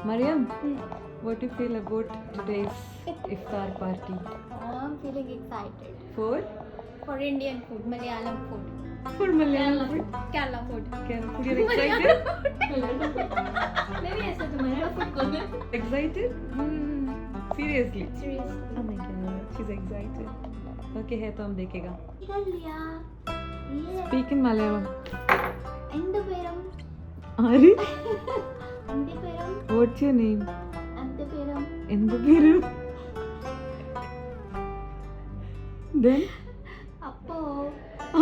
Mariam, what do you feel about today's iftar party? I'm feeling excited For Indian food, Malayalam food, Malayalam food. Kerala food. Kerala food. You're excited? Maybe I said Malayalam food corner. Excited? Seriously? Seriously. Oh my god, she's excited. Okay, है तो हम देखेगा. Idalia. Yeah. Speak in Malayalam. Enduperam. Ari, Enduperam. what's your name? Enduperam. എന്ത് പേര്? Then? Appo.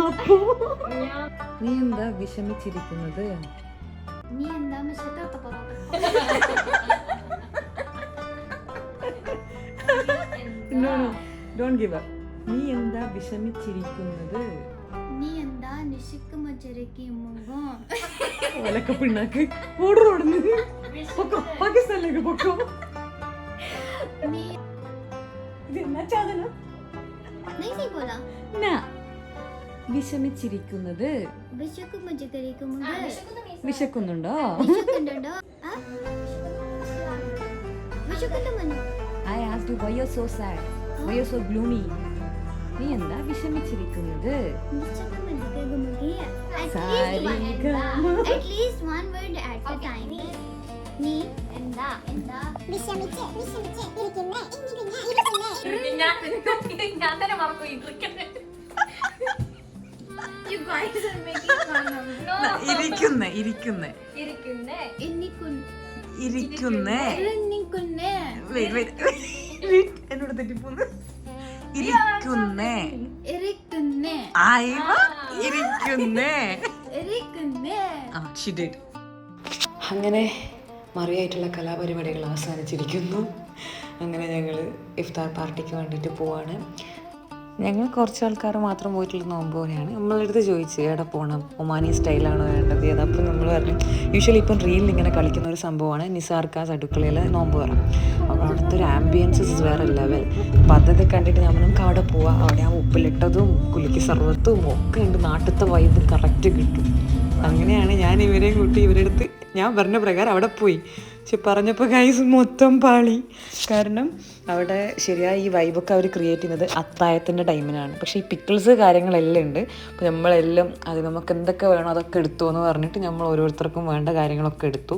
അപ്പോ നീ എന്താ വിഷമിച്ചിരിക്കുന്നത്? നീ എന്താ മഷത്താത്ത parotta? No, don't give up. നീ എന്താ വിഷമിച്ചിരിക്കുന്നത്? നീ എന്താ നിശിക്കുമച്ചരക്കി മുഖം? ഒലക്ക പിണ്ണാക്ക് ഓർഡർ ഓടുന്നത് പൊക്കോ, പാകിസ്ഥാനിലേക്ക് പൊക്കോ. നീ ഇത് എന്നാ ചാതന? नहीं बोला നാ വിഷമിച്ചിരിക്കുന്നത്. വിശക്കുമച്ചരക്കി മുഖം. വിശക്കുന്നുണ്ടോ? വിശക്കുന്നുണ്ടോ? വിശക്കുന്നുണ്ടോ? I asked you why you're so sad. Why you're so gloomy? നീ എന്താ വിഷമിച്ചിരിക്കുന്നത്? At least one word at a time. നീ എന്താ എന്താ വിഷമിച്ച് ഇരിക്കുന്ന ഞാൻ തന്നെ മറക്കും ഇരിക്കുന്നത്. You guys are making fun of me. No. ഇരിക്കുന്നേ ഇരിക്കുന്നേ ഇരിക്കുന്നേ. ഇരിക്കുന്നേ എന്നോട് തെറ്റിപ്പോന്ന്. ഇരിക്കുന്നേ. ഇരിക്കുന്നേ ആയിവ ഇരിക്കുന്നേ. ഇരിക്കുന്നേ. She did. അങ്ങനെ മറിയായിട്ടുള്ള കലാപരിപാടികൾ അവസാനിച്ചിരിക്കുന്നു. അങ്ങനെ ഞങ്ങൾ ഇഫ്താർ പാർട്ടിക്ക് വേണ്ടിയിട്ട് പോവാണ്. ഞങ്ങൾ കുറച്ച് ആൾക്കാർ മാത്രം പോയിട്ടുള്ള നോമ്പ് പോലെയാണ്. നമ്മളടുത്ത് ചോദിച്ചു എവിടെ പോകണം, ഒമാനി സ്റ്റൈലാണോ വേണ്ടത് അത്. അപ്പോൾ നമ്മൾ പറഞ്ഞു യൂഷ്വലി ഇപ്പം റീലിൽ ഇങ്ങനെ കളിക്കുന്ന ഒരു സംഭവമാണ് നിസാർക്കാസ് അടുക്കളയിൽ നോമ്പ് പറ. അപ്പോൾ അവിടുത്തെ ഒരു ആംബിയൻസസ് വേറെ ലെവൽ. അപ്പോൾ അതൊക്കെ കണ്ടിട്ട് നമ്മൾ നമുക്ക് അവിടെ പോവാം. അവിടെ ആ ഉപ്പിലിട്ടതും കുലുക്കി സർവത്തും ഒക്കെ ഉണ്ട്. നാട്ടിലത്തെ വൈബ് കറക്റ്റ് കിട്ടും. അങ്ങനെയാണ് ഞാൻ ഇവരെയും കൂട്ടി ഇവരെടുത്ത് ഞാൻ പറഞ്ഞ പ്രകാരം അവിടെ പോയി. പക്ഷെ പറഞ്ഞപ്പോൾ ഗൈസ് മൊത്തം പാളി. കാരണം അവിടെ ശരിയായ ഈ വൈബൊക്കെ അവർ ക്രിയേറ്റ് ചെയ്യുന്നത് അത്തായത്തിൻ്റെ ടൈമിനാണ്. പക്ഷേ ഈ പിക്കിൾസ് കാര്യങ്ങളെല്ലാം ഉണ്ട്. അപ്പോൾ നമ്മളെല്ലാം അത് നമുക്ക് എന്തൊക്കെ വേണോ അതൊക്കെ എടുത്തു എന്ന് പറഞ്ഞിട്ട് നമ്മൾ ഓരോരുത്തർക്കും വേണ്ട കാര്യങ്ങളൊക്കെ എടുത്തു.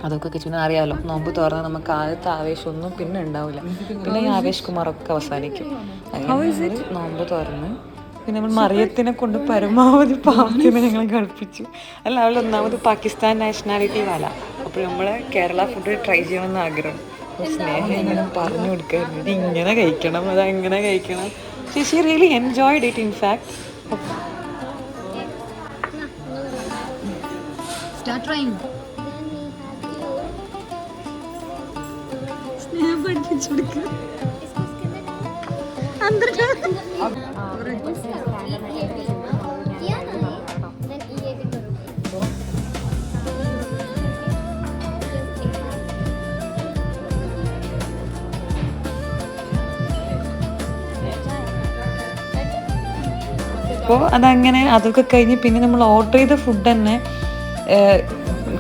അതൊക്കെ കിച്ചുവിനെ അറിയാമല്ലോ, നോമ്പ് തുറന്നാൽ നമുക്ക് ആദ്യത്തെ ആവേശമൊന്നും പിന്നെ ഉണ്ടാവില്ല. പിന്നെ ഈ ആവേശ് കുമാറൊക്കെ അവസാനിക്കും. അങ്ങനെ നോമ്പ് തുറന്ന് പിന്നെ നമ്മൾ മറിയത്തിനെ കൊണ്ട് പരമാവധി പാവത്തിനെ ഞങ്ങൾ കളിപ്പിച്ചു. അല്ല, അവൾ ഒന്നാമത് പാകിസ്ഥാൻ നാഷണാലിറ്റി വാല. അപ്പോൾ നമ്മൾ കേരള ഫുഡ് ട്രൈ ചെയ്യണമെന്ന് ആഗ്രഹം. സ്നേഹം ഇങ്ങനെ പറഞ്ഞു കൊടുക്കാറുണ്ട്, ഇത് ഇങ്ങനെ കഴിക്കണം, അതങ്ങനെ കഴിക്കണം. She really enjoyed it. In fact Start trying. സ്നേഹം പഠിപ്പിച്ചു കൊടുക്കുക. അപ്പോൾ അതങ്ങനെ അതൊക്കെ കഴിഞ്ഞ് പിന്നെ നമ്മൾ ഓർഡർ ചെയ്ത ഫുഡ് തന്നെ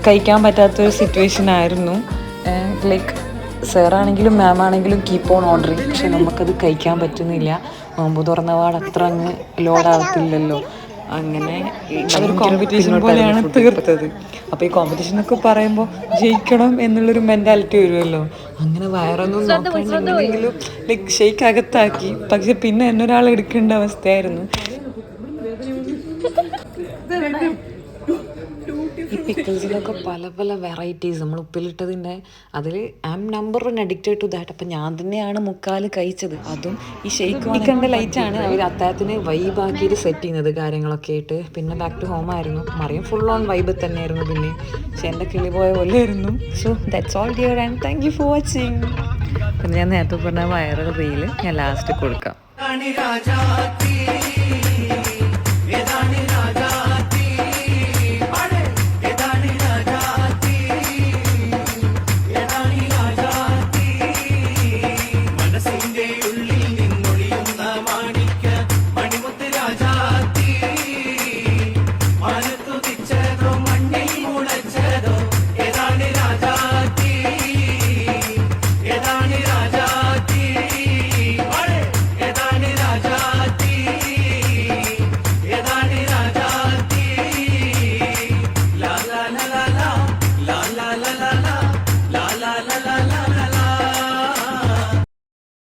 കഴിക്കാൻ പറ്റാത്തൊരു സിറ്റുവേഷൻ ആയിരുന്നു. ലൈക്ക് സാറാണെങ്കിലും മാം ആണെങ്കിലും കീപ്പ് ഓൺ ഓർഡറിങ്. പക്ഷെ നമുക്കത് കഴിക്കാൻ പറ്റുന്നില്ല. നോമ്പ് തുറന്നപാട് അത്ര അങ്ങ് ലോഡാകത്തില്ലല്ലോ. അങ്ങനെ അതൊരു കോമ്പറ്റീഷൻ പോലെയാണ് തീർത്തത്. അപ്പോൾ ഈ കോമ്പറ്റീഷനൊക്കെ പറയുമ്പോൾ ജയിക്കണം എന്നുള്ളൊരു മെൻറ്റാലിറ്റി വരുമല്ലോ. അങ്ങനെ വയറൊന്നും നോക്കാനെങ്കിലും ലൈക്ക് ഷെയ്ക്ക് അകത്താക്കി. പക്ഷെ പിന്നെ എന്നൊരാൾ എടുക്കേണ്ട അവസ്ഥയായിരുന്നു. ഈ പിക്കിൾസിലൊക്കെ പല പല വെറൈറ്റീസ് നമ്മൾ ഉപ്പിലിട്ടതിൻ്റെ അതിൽ I am number 1 addicted to that. അപ്പം ഞാൻ തന്നെയാണ് മുക്കാൽ കഴിച്ചത്. അതും ഈ ഷെയ്ക്ക് കണ്ട ലൈറ്റാണ് അവർ അത്താഴത്തിന് വൈബാക്കിയിട്ട് സെറ്റ് ചെയ്യുന്നത് കാര്യങ്ങളൊക്കെ ആയിട്ട്. പിന്നെ ബാക്ക് ടു ഹോം ആയിരുന്നു. മറിയം ഫുൾ ഓൺ വൈബ് തന്നെയായിരുന്നു. പിന്നെ പക്ഷെ എൻ്റെ കിളി പോയ പോലെ ആയിരുന്നു. So that's all dear and thank you for watching. പിന്നെ ഞാൻ നേരത്തെ പറഞ്ഞ വൈറൽ റീല് ഞാൻ ലാസ്റ്റ് കൊടുക്കാം.